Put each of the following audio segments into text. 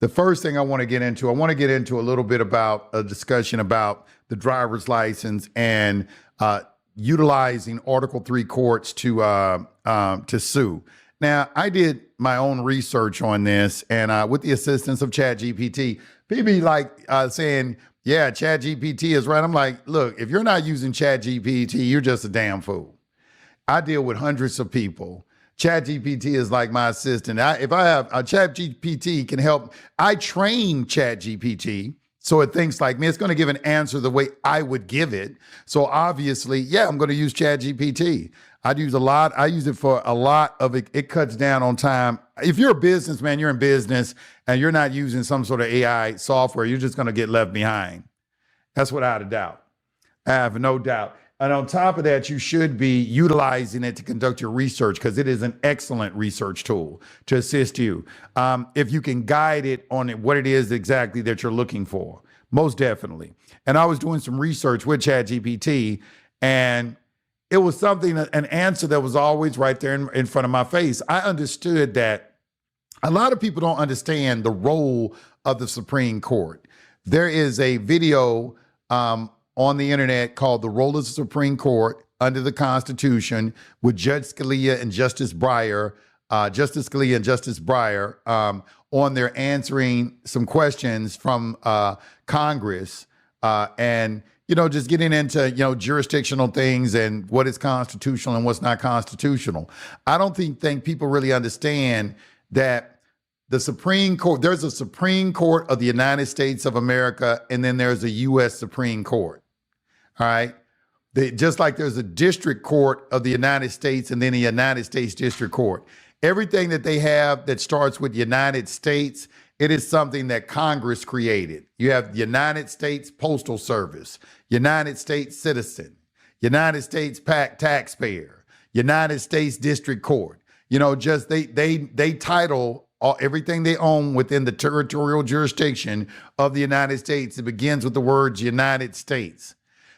The first thing I want to get into a little bit about a discussion about the driver's license and utilizing Article 3 courts to sue. Now, I did my own research on this, and with the assistance of ChatGPT, people be like saying, yeah, ChatGPT is right. I'm like, look, if you're not using ChatGPT, you're just a damn fool. I deal with hundreds of people. ChatGPT is like my assistant. If I have a ChatGPT can help, I train ChatGPT so it thinks like me. It's going to give an answer the way I would give it. So obviously, yeah, I'm going to use ChatGPT. I use it for a lot of it. It cuts down on time. If you're a businessman, you're in business and you're not using some sort of AI software, you're just going to get left behind. That's without a doubt. I have no doubt. And on top of that, you should be utilizing it to conduct your research because it is an excellent research tool to assist you. If you can guide it on what it is exactly that you're looking for, most definitely. And I was doing some research with ChatGPT, and it was an answer that was always right there in front of my face. I understood that a lot of people don't understand the role of the Supreme Court. There is a video on the internet called The Role of the Supreme Court Under the Constitution with Justice Scalia and Justice Breyer on there answering some questions from Congress and just getting into, jurisdictional things and what is constitutional and what's not constitutional. I don't think people really understand that the Supreme Court, there's a Supreme Court of the United States of America, and then there's a U.S. Supreme Court. All right. Just like there's a district court of the United States and then a United States District Court. Everything that they have that starts with United States, it is something that Congress created. You have the United States Postal Service, United States citizen, United States taxpayer, United States District Court. They title everything they own within the territorial jurisdiction of the United States. It begins with the words United States.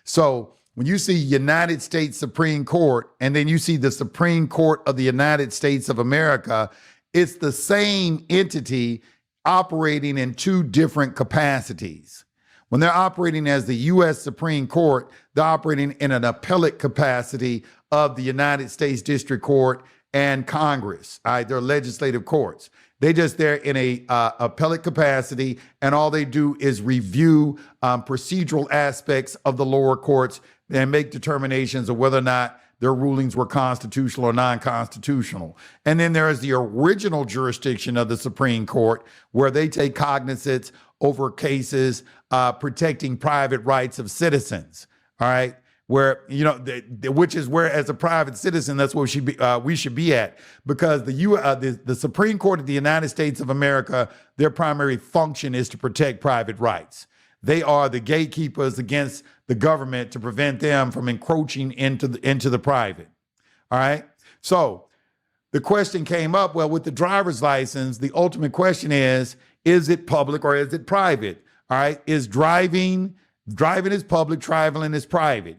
So when you see United States Supreme Court and then you see the Supreme Court of the United States of America, it's the same entity operating in two different capacities. When they're operating as the U.S. Supreme Court, they're operating in an appellate capacity of the United States District Court and Congress. They're legislative courts. They just they're in a appellate capacity, and all they do is review procedural aspects of the lower courts and make determinations of whether or not their rulings were constitutional or non-constitutional. And then there is the original jurisdiction of the Supreme Court, where they take cognizance over cases protecting private rights of citizens. All right. Where, which is where, as a private citizen, that's where we should be at, because the Supreme Court of the United States of America, their primary function is to protect private rights. They are the gatekeepers against the government to prevent them from encroaching into the private. All right. So the question came up, well, with the driver's license, the ultimate question is it public or is it private? All right. Is driving is public, traveling is private,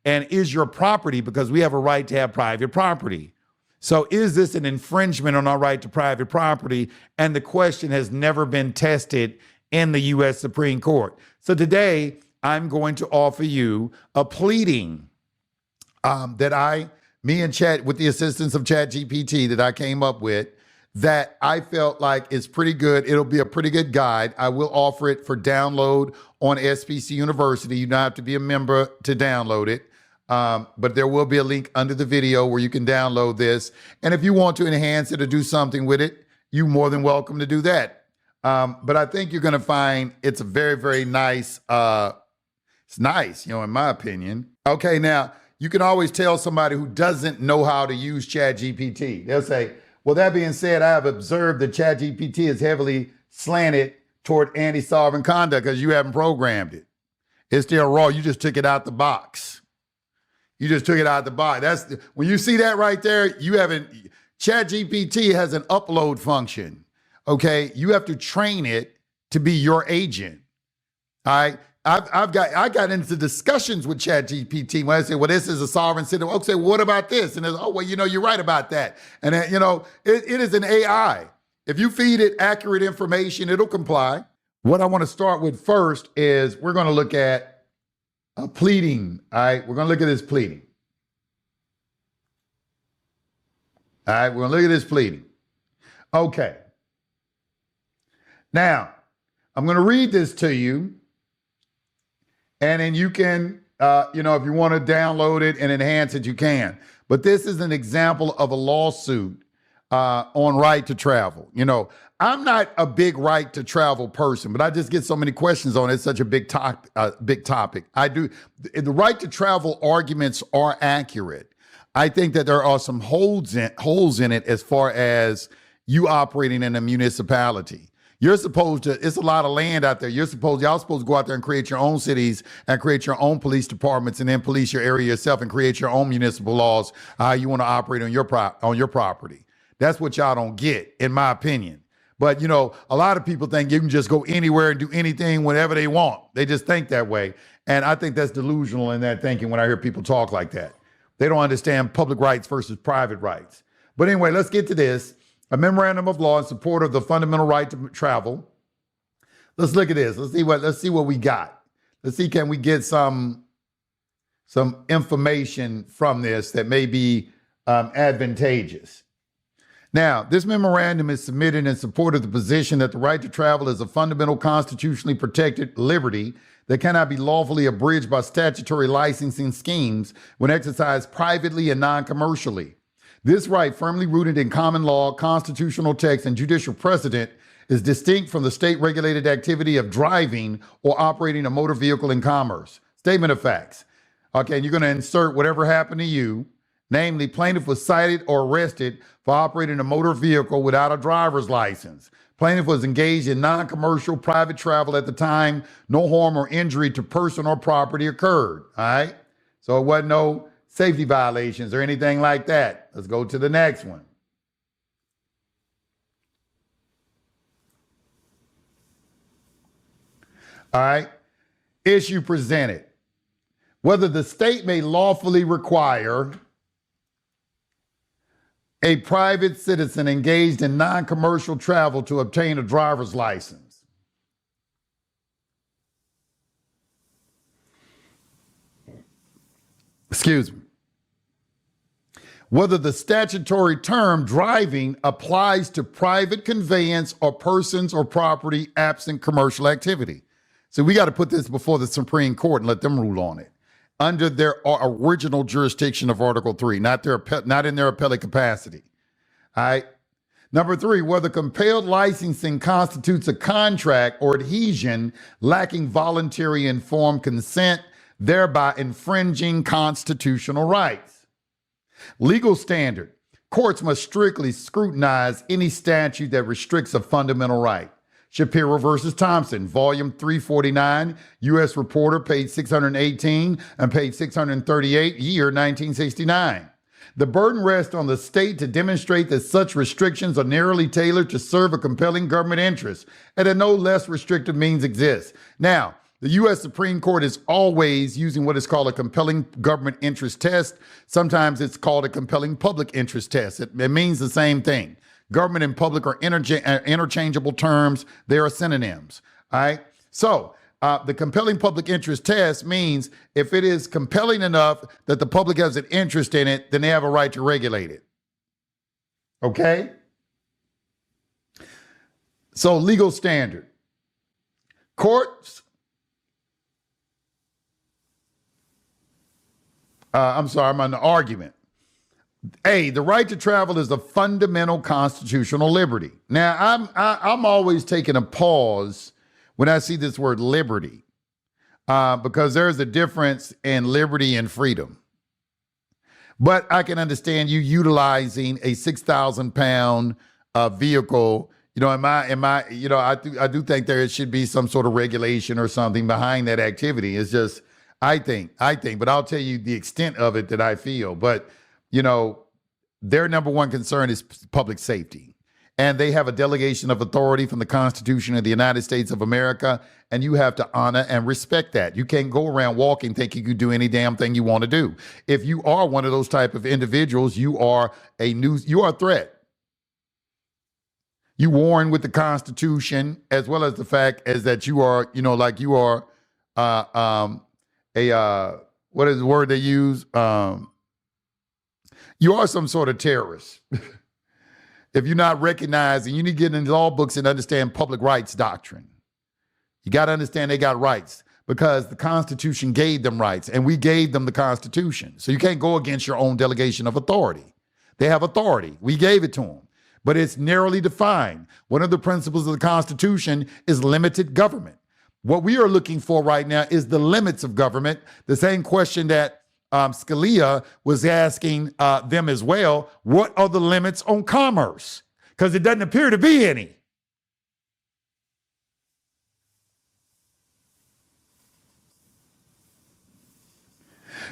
and is your property, because we have a right to have private property. So is this an infringement on our right to private property? And the question has never been tested in the U.S. Supreme Court. So today I'm going to offer you a pleading that with the assistance of ChatGPT that I came up with, that I felt like is pretty good. It'll be a pretty good guide. I will offer it for download on SPC University. You don't have to be a member to download it, but there will be a link under the video where you can download this. And if you want to enhance it or do something with it, you're more than welcome to do that. But I think you're going to find it's a very, very nice. It's nice, in my opinion. Okay, now you can always tell somebody who doesn't know how to use ChatGPT. They'll say, well, that being said, I have observed that ChatGPT is heavily slanted toward anti-sovereign conduct because you haven't programmed it. It's still raw. You just took it out the box. That's when you see that right there, you haven't. ChatGPT has an upload function. Okay, you have to train it to be your agent. All right. I got into discussions with ChatGPT when I say, well, this is a sovereign citizen. Okay, well, what about this? And it's, oh, well, you're right about that. And then, it is an AI. If you feed it accurate information, it'll comply. What I want to start with first is we're going to look at pleading. All right, we're going to look at this pleading. All right, we're going to look at this pleading. Okay. Now, I'm going to read this to you, and then you can, if you want to download it and enhance it, you can. But this is an example of a lawsuit on right to travel. I'm not a big right to travel person, but I just get so many questions on it. It's such a big topic. I do. The right to travel arguments are accurate. I think that there are some holes in it as far as you operating in a municipality. You're supposed to, it's a lot of land out there. Y'all supposed to go out there and create your own cities and create your own police departments and then police your area yourself and create your own municipal laws, how you want to operate on your property. That's what y'all don't get, in my opinion. But, a lot of people think you can just go anywhere and do anything whenever they want. They just think that way. And I think that's delusional in that thinking when I hear people talk like that. They don't understand public rights versus private rights. But anyway, let's get to this. A memorandum of law in support of the fundamental right to travel. Let's look at this. Let's see what we got. Let's see, can we get some information from this that may be advantageous. Now, this memorandum is submitted in support of the position that the right to travel is a fundamental constitutionally protected liberty that cannot be lawfully abridged by statutory licensing schemes when exercised privately and non-commercially. This right, firmly rooted in common law, constitutional text, and judicial precedent, is distinct from the state-regulated activity of driving or operating a motor vehicle in commerce. Statement of facts. Okay, and you're going to insert whatever happened to you. Namely, plaintiff was cited or arrested for operating a motor vehicle without a driver's license. Plaintiff was engaged in non-commercial private travel at the time. No harm or injury to person or property occurred. All right? So it wasn't no safety violations or anything like that. Let's go to the next one. All right. Issue presented. Whether the state may lawfully require a private citizen engaged in non-commercial travel to obtain a driver's license. Excuse me. Whether the statutory term driving applies to private conveyance or persons or property absent commercial activity. So we got to put this before the Supreme Court and let them rule on it under their original jurisdiction of Article 3, not in their appellate capacity. All right. Number 3, whether compelled licensing constitutes a contract or adhesion lacking voluntary informed consent, thereby infringing constitutional rights. Legal standard. Courts must strictly scrutinize any statute that restricts a fundamental right. Shapiro versus Thompson, volume 349, U.S. Reporter, page 618 and page 638, year 1969. The burden rests on the state to demonstrate that such restrictions are narrowly tailored to serve a compelling government interest and that no less restrictive means exist. Now, the U.S. Supreme Court is always using what is called a compelling government interest test. Sometimes it's called a compelling public interest test. It means the same thing. Government and public are interchangeable terms. They are synonyms. All right. So the compelling public interest test means if it is compelling enough that the public has an interest in it, then they have a right to regulate it. Okay. So legal standard. Courts. I'm on the argument. A, the right to travel is a fundamental constitutional liberty. Now, I'm always taking a pause when I see this word liberty, because there's a difference in liberty and freedom. But I can understand you utilizing a 6,000-pound vehicle. I do think there should be some sort of regulation or something behind that activity. It's just, I think, but I'll tell you the extent of it that I feel. But their number one concern is public safety. And they have a delegation of authority from the Constitution of the United States of America, and you have to honor and respect that. You can't go around walking thinking you can do any damn thing you want to do. If you are one of those type of individuals, you are a threat. you warn with the Constitution, as well as the fact as that you are, like you are what is the word they use? You are some sort of terrorist. If you're not recognized, and you need to get into law books and understand public rights doctrine. You got to understand they got rights because the Constitution gave them rights and we gave them the Constitution. So you can't go against your own delegation of authority. They have authority. We gave it to them, but it's narrowly defined. One of the principles of the Constitution is limited government. What we are looking for right now is the limits of government, the same question that Scalia was asking them as well. What are the limits on commerce? Because it doesn't appear to be any.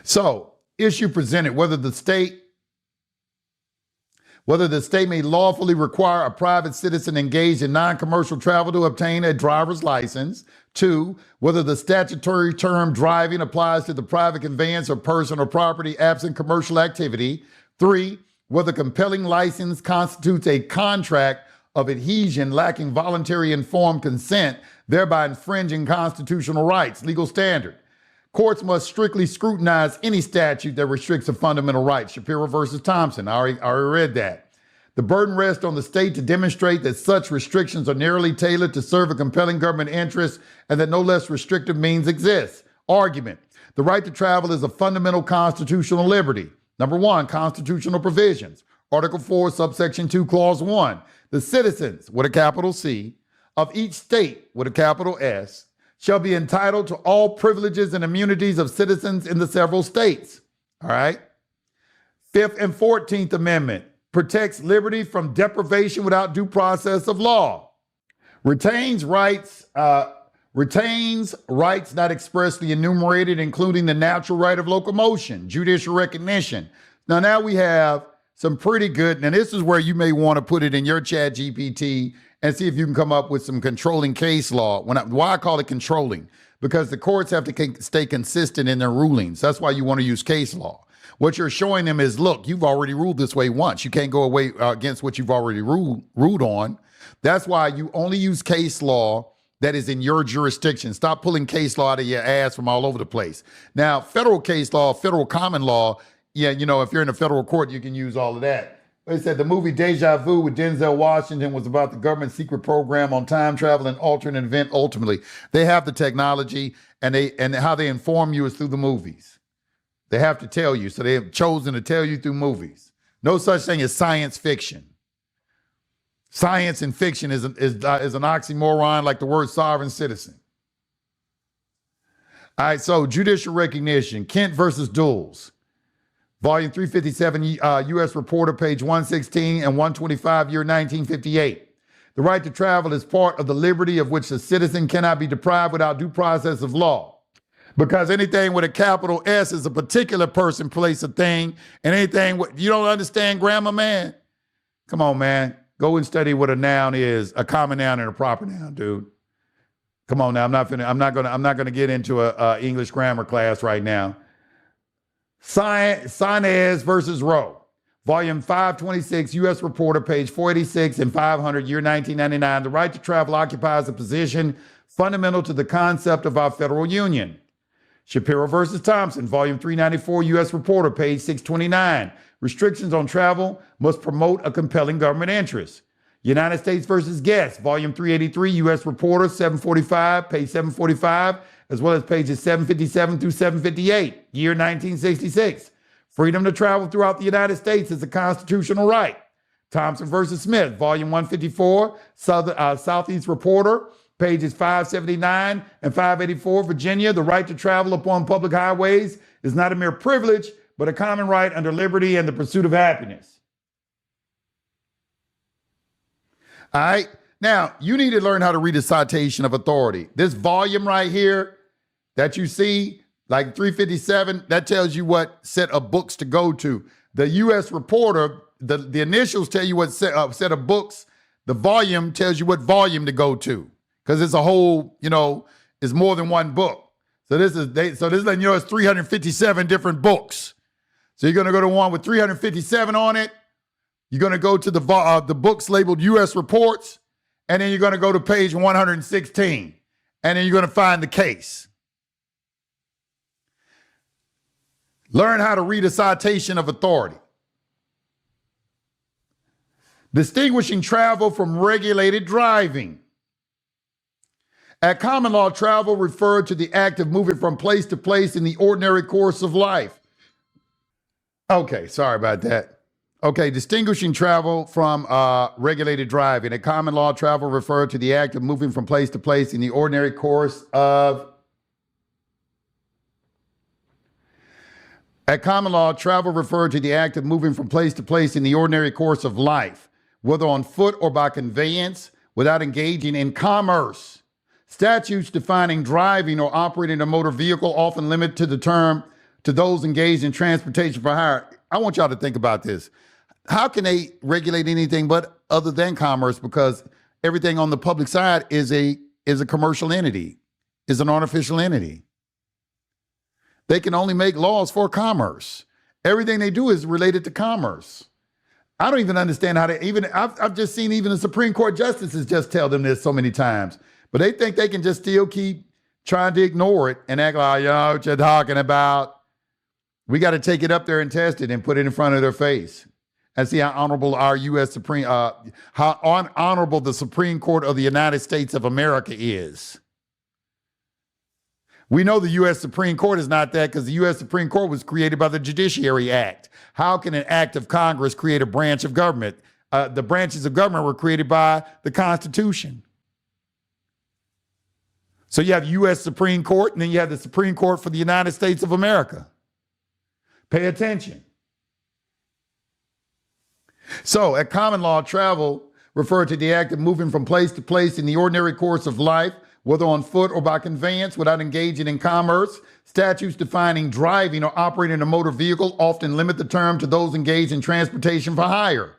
So, issue presented, whether the state may lawfully require a private citizen engaged in non-commercial travel to obtain a driver's license. 2, whether the statutory term driving applies to the private conveyance of person or property absent commercial activity. 3, whether compelling license constitutes a contract of adhesion lacking voluntary informed consent, thereby infringing constitutional rights. Legal standard. Courts must strictly scrutinize any statute that restricts a fundamental right. Shapiro versus Thompson. I already read that. The burden rests on the state to demonstrate that such restrictions are narrowly tailored to serve a compelling government interest and that no less restrictive means exist. Argument. The right to travel is a fundamental constitutional liberty. Number 1, constitutional provisions. Article 4, subsection 2, clause 1. The citizens, with a capital C, of each state, with a capital S, shall be entitled to all privileges and immunities of citizens in the several states. All right. 5th and 14th Amendment protects liberty from deprivation without due process of law. Retains rights not expressly enumerated, including the natural right of locomotion, judicial recognition. Now we have some pretty good, and this is where you may want to put it in your chat GPT and see if you can come up with some controlling case law. Why I call it controlling? Because the courts have to stay consistent in their rulings. That's why you want to use case law. What you're showing them is, look, you've already ruled this way once. You can't go away against what you've already ruled on. That's why you only use case law that is in your jurisdiction. Stop pulling case law out of your ass from all over the place. Now, federal case law, federal common law, yeah, if you're in a federal court, you can use all of that. They said the movie Deja Vu with Denzel Washington was about the government secret program on time travel and alternate event. Ultimately, they have the technology, and how they inform you is through the movies. They have to tell you, so they have chosen to tell you through movies. No such thing as science fiction. Science and fiction is an oxymoron, like the word sovereign citizen. All right, so judicial recognition, Kent versus Duels. Volume 357, U.S. Reporter, page 116 and 125, year 1958. The right to travel is part of the liberty of which a citizen cannot be deprived without due process of law. Because anything with a capital S is a particular person, place, or thing, and anything you don't understand grammar, man. Come on, man. Go and study what a noun is, a common noun and a proper noun, dude. Come on now. I'm not gonna get into a English grammar class right now. Saenz versus Roe, volume 526, U.S. Reporter, page 486 and 500, year 1999. The right to travel occupies a position fundamental to the concept of our federal union. Shapiro versus Thompson, volume 394, U.S. Reporter, page 629. Restrictions on travel must promote a compelling government interest. United States versus Guest, volume 383, U.S. Reporter, 745, page 745, as well as pages 757 through 758, year 1966. Freedom to travel throughout the United States is a constitutional right. Thompson versus Smith, volume 154, Southeast Reporter, pages 579 and 584, Virginia. The right to travel upon public highways is not a mere privilege, but a common right under liberty and the pursuit of happiness. All right. Now, you need to learn how to read a citation of authority. This volume right here that you see, like 357, that tells you what set of books to go to. The U.S. Reporter, the initials tell you what set of books. The volume tells you what volume to go to. Because it's a whole, it's more than one book. So this is letting you know it's 357 different books. So you're going to go to one with 357 on it, You're going to go to the books labeled U.S. reports, and then you're going to go to page 116, and then you're going to find the case. Learn how to read a citation of authority. Distinguishing travel from regulated driving. At common law, travel referred to the act of moving from place to place in the ordinary course of life. Okay, sorry about that. Okay, distinguishing travel from regulated driving. At common law, travel referred to the act of moving from place to place in the ordinary course of. At common law, travel referred to the act of moving from place to place in the ordinary course of life, whether on foot or by conveyance, without engaging in commerce. Statutes defining driving or operating a motor vehicle often limit to the term to those engaged in transportation for hire. I want y'all to think about this. How can they regulate anything but other than commerce? Because everything on the public side is a commercial entity, is an artificial entity. They can only make laws for commerce. Everything they do is related to commerce. I don't even understand how they I've just seen even the Supreme Court justices just tell them this so many times, but they think they can just still keep trying to ignore it and act like, you know what you're talking about. We got to take it up there and test it and put it in front of their face and see how honorable our U.S. Supreme, how honorable the Supreme Court of the United States of America is. We know the U.S. Supreme Court is not that because the U.S. Supreme Court was created by the Judiciary Act. How can an act of Congress create a branch of government? The branches of government were created by the Constitution. So you have U.S. Supreme Court, and then you have the Supreme Court for the United States of America. Pay attention. So at common law, travel referred to the act of moving from place to place in the ordinary course of life, whether on foot or by conveyance, without engaging in commerce. Statutes defining driving or operating a motor vehicle often limit the term to those engaged in transportation for hire.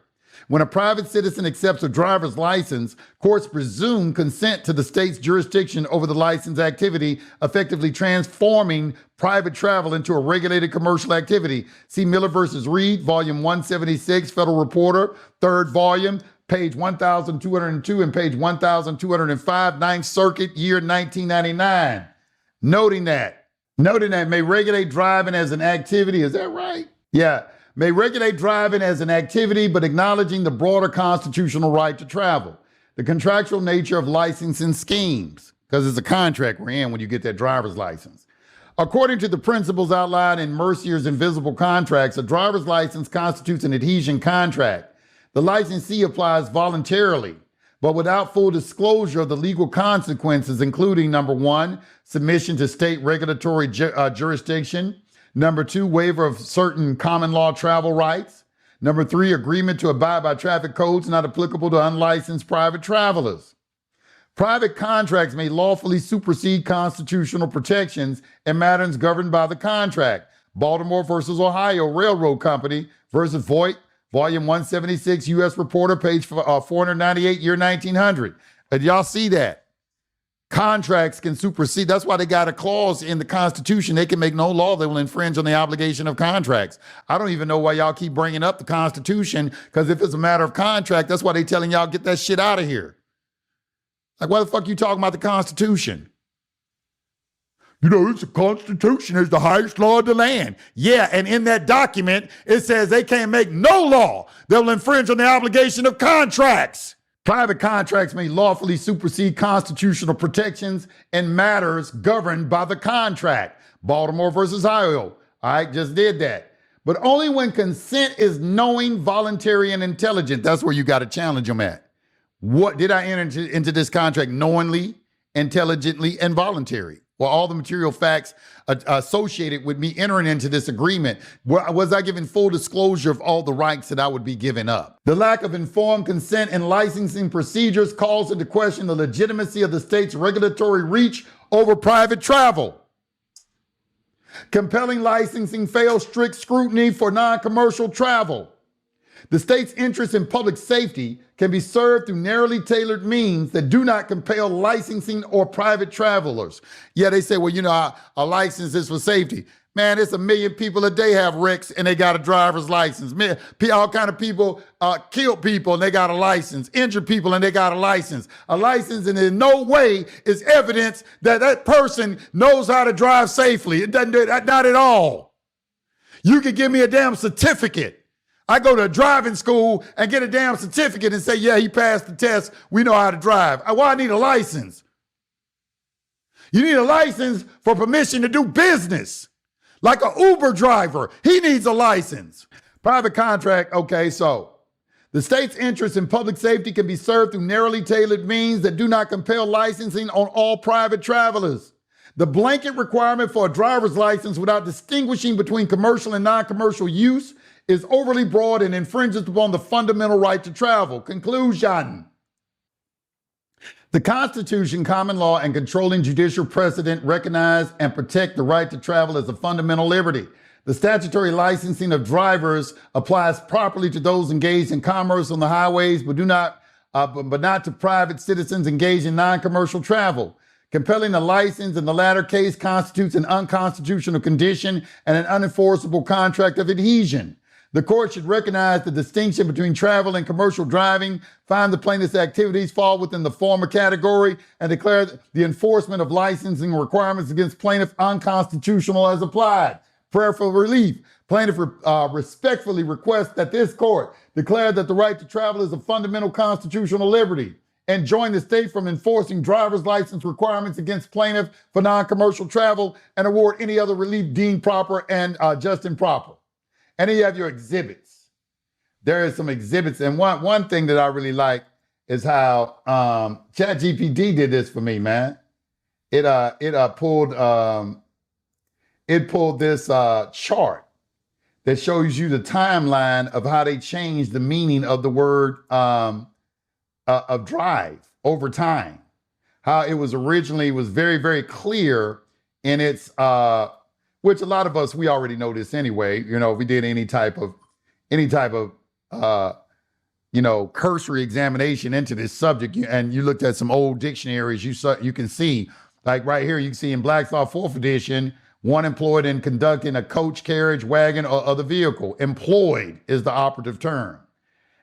When a private citizen accepts a driver's license, courts presume consent to the state's jurisdiction over the license activity, effectively transforming private travel into a regulated commercial activity. See Miller versus Reed, volume 176, Federal Reporter, third volume, page 1202 and page 1205, Ninth Circuit, year 1999. Noting that may regulate driving as an activity. Is that right? Yeah. May regulate driving as an activity, but acknowledging the broader constitutional right to travel. The contractual nature of licensing schemes, because it's a contract we're in when you get that driver's license. According to the principles outlined in Mercier's Invisible Contracts, a driver's license constitutes an adhesion contract. The licensee applies voluntarily, but without full disclosure of the legal consequences, including, number one, submission to state regulatory jurisdiction. Number two, waiver of certain common law travel rights. Number three, agreement to abide by traffic codes not applicable to unlicensed private travelers. Private contracts may lawfully supersede constitutional protections in matters governed by the contract. Baltimore versus Ohio Railroad Company versus Voight, volume 176, U.S. Reporter, page 498, year 1900. And y'all see that? Contracts can supersede. That's why they got a clause in the Constitution. They can make no law that will infringe on the obligation of contracts. I don't even know why y'all keep bringing up the Constitution, because if it's a matter of contract, that's why they telling y'all get that shit out of here. Like, why the fuck you talking about the Constitution? You know, it's the Constitution is the highest law of the land. Yeah, and in that document, it says they can't make no law that will infringe on the obligation of contracts. Private contracts may lawfully supersede constitutional protections in matters governed by the contract. Baltimore versus Ohio. I just did that. But only when consent is knowing, voluntary, and intelligent. That's where you got to challenge them at. What did I enter into this contract knowingly, intelligently, and voluntary? Well, all the material facts associated with me entering into this agreement, was I given full disclosure of all the rights that I would be giving up? The lack of informed consent in licensing procedures calls into question the legitimacy of the state's regulatory reach over private travel. Compelling licensing fails strict scrutiny for non-commercial travel. The state's interest in public safety can be served through narrowly tailored means that do not compel licensing or private travelers. Yeah, they say, well, you know, a license is for safety. Man, it's 1 million people a day have wrecks and they got a driver's license. Man, all kind of people kill people and they got a license. Injure people and they got a license. A license, and in no way is evidence that that person knows how to drive safely. It doesn't do that, not at all. You could give me a damn certificate. I go to a driving school and get a damn certificate and say, yeah, he passed the test. We know how to drive. Why I need a license? You need a license for permission to do business. Like an Uber driver, he needs a license. Private contract, okay, so the state's interest in public safety can be served through narrowly tailored means that do not compel licensing on all private travelers. The blanket requirement for a driver's license without distinguishing between commercial and non-commercial use is overly broad and infringes upon the fundamental right to travel. Conclusion. The Constitution, common law, and controlling judicial precedent recognize and protect the right to travel as a fundamental liberty. The statutory licensing of drivers applies properly to those engaged in commerce on the highways, but not to private citizens engaged in non-commercial travel. Compelling a license in the latter case constitutes an unconstitutional condition and an unenforceable contract of adhesion. The court should recognize the distinction between travel and commercial driving, find the plaintiff's activities fall within the former category, and declare the enforcement of licensing requirements against plaintiff unconstitutional as applied. Prayer for relief. Plaintiff respectfully requests that this court declare that the right to travel is a fundamental constitutional liberty and join the state from enforcing driver's license requirements against plaintiff for non-commercial travel and award any other relief deemed proper and just and proper. And then you have your exhibits. There is some exhibits. And one thing that I really like is how ChatGPT did this for me, man. It pulled this chart that shows you the timeline of how they changed the meaning of the word of drive over time. How it was originally was very, very clear in its which a lot of us, we already know this anyway. You know, if we did any type of cursory examination into this subject, and you looked at some old dictionaries, you can see, like right here, you can see in Black's Law 4th edition, one employed in conducting a coach, carriage, wagon, or other vehicle. Employed is the operative term.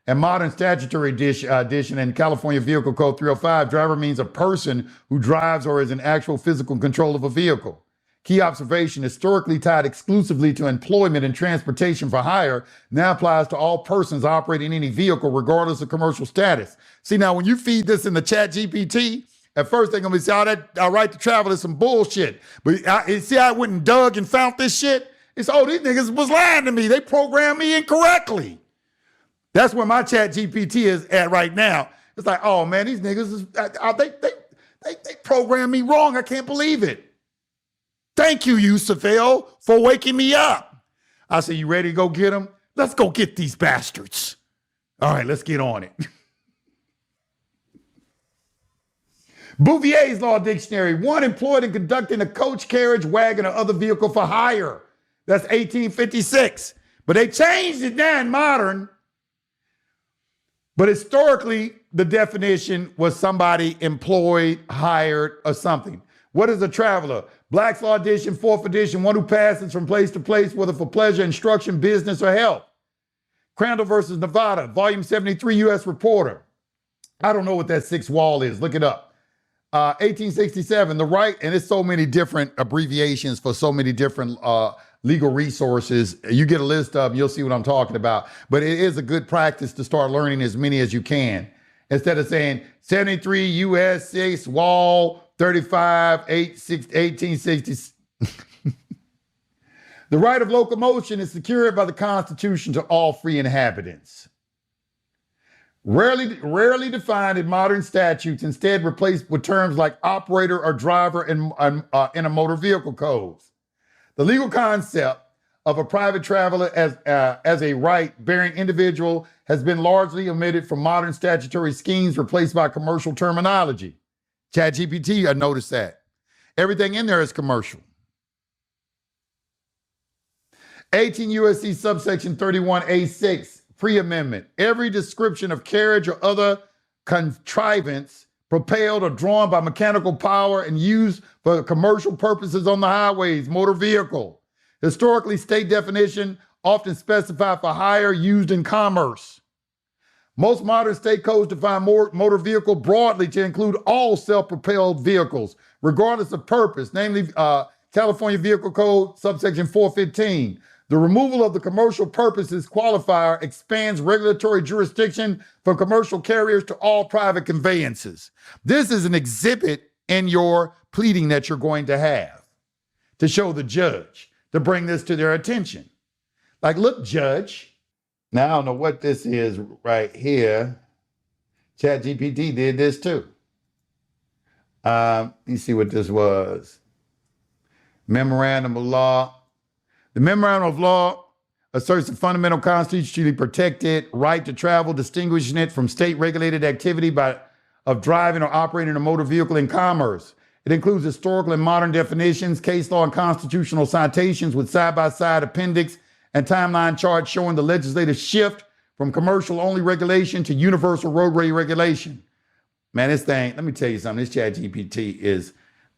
And modern statutory edition in California Vehicle Code 305, driver means a person who drives or is in actual physical control of a vehicle. Key observation, historically tied exclusively to employment and transportation for hire, now applies to all persons operating any vehicle, regardless of commercial status. See, now when you feed this in the Chat GPT, at first they're gonna be saying, that right to travel is some bullshit. But see how I went and dug and found this shit? It's, these niggas was lying to me. They programmed me incorrectly. That's where my Chat GPT is at right now. It's like, oh man, these niggas, they programmed me wrong. I can't believe it. Thank you, Yusufel, for waking me up. I said, you ready to go get them? Let's go get these bastards. All right, let's get on it. Bouvier's Law Dictionary, one employed in conducting a coach, carriage, wagon, or other vehicle for hire. That's 1856. But they changed it now in modern. But historically, the definition was somebody employed, hired, or something. What is a traveler? Black's Law Edition, 4th edition, one who passes from place to place, whether for pleasure, instruction, business, or help. Crandall versus Nevada, volume 73, U.S. Reporter. I don't know what that sixth wall is. Look it up. 1867, the right, and it's so many different abbreviations for so many different legal resources. You get a list of them, you'll see what I'm talking about. But it is a good practice to start learning as many as you can. Instead of saying 73 U.S. 6 wall 35 1860. The right of locomotion is secured by the Constitution to all free inhabitants. Rarely defined in modern statutes, instead replaced with terms like operator or driver in a motor vehicle codes. The legal concept of a private traveler as a right-bearing individual has been largely omitted from modern statutory schemes, replaced by commercial terminology. ChatGPT, I noticed that. Everything in there is commercial. 18 U.S.C. subsection 31A6, pre-amendment. Every description of carriage or other contrivance propelled or drawn by mechanical power and used for commercial purposes on the highways, motor vehicle, Historically, state definition often specified for hire used in commerce. Most modern state codes define motor vehicle broadly to include all self-propelled vehicles, regardless of purpose, namely California Vehicle Code, subsection 415. The removal of the commercial purposes qualifier expands regulatory jurisdiction from commercial carriers to all private conveyances. This is an exhibit in your pleading that you're going to have to show the judge, to bring this to their attention. Like, look, judge. Now, I don't know what this is right here. ChatGPT did this too. Let me see what this was. Memorandum of law. The memorandum of law asserts the fundamental constitutionally protected right to travel, distinguishing it from state-regulated activity of driving or operating a motor vehicle in commerce. It includes historical and modern definitions, case law, and constitutional citations with side-by-side appendix and timeline charts showing the legislative shift from commercial-only regulation to universal roadway regulation. Man, this thing, let me tell you something, this ChatGPT is,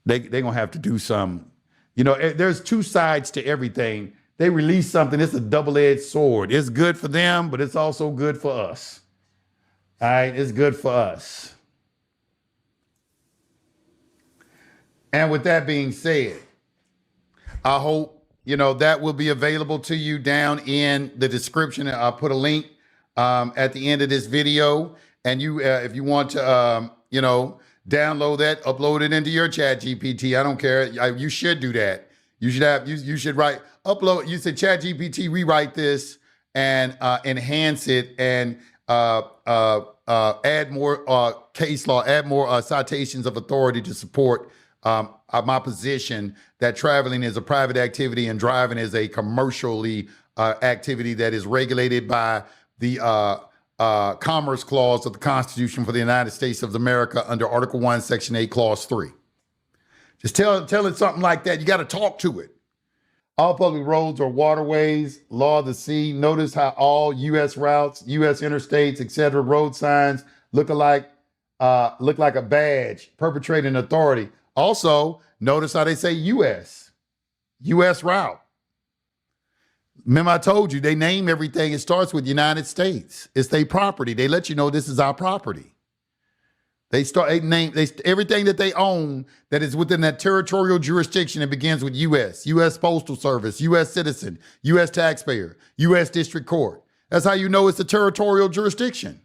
they're going to have to do some, you know, there's two sides to everything. They release something, it's a double-edged sword. It's good for them, but it's also good for us. All right, it's good for us. And with that being said, I hope, you know, that will be available to you down in the description. I'll put a link at the end of this video. And you, if you want to, you know, download that, upload it into your ChatGPT. I don't care. You should do that. You should have, you should write, upload, you said ChatGPT, rewrite this and enhance it and add more case law, add more citations of authority to support my position that traveling is a private activity and driving is a commercially activity that is regulated by the Commerce Clause of the Constitution for the United States of America under Article 1, Section 8, Clause 3. Just tell it something like that. You got to talk to it. All public roads or waterways, law of the sea. Notice how all U.S. routes, U.S. interstates, etc., road signs look like a badge, perpetrating authority. Also, notice how they say U.S. route. Remember I told you, they name everything. It starts with United States. It's their property. They let you know this is our property. They name everything that they own that is within that territorial jurisdiction. It begins with U.S., U.S. Postal Service, U.S. citizen, U.S. taxpayer, U.S. District Court. That's how you know it's a territorial jurisdiction.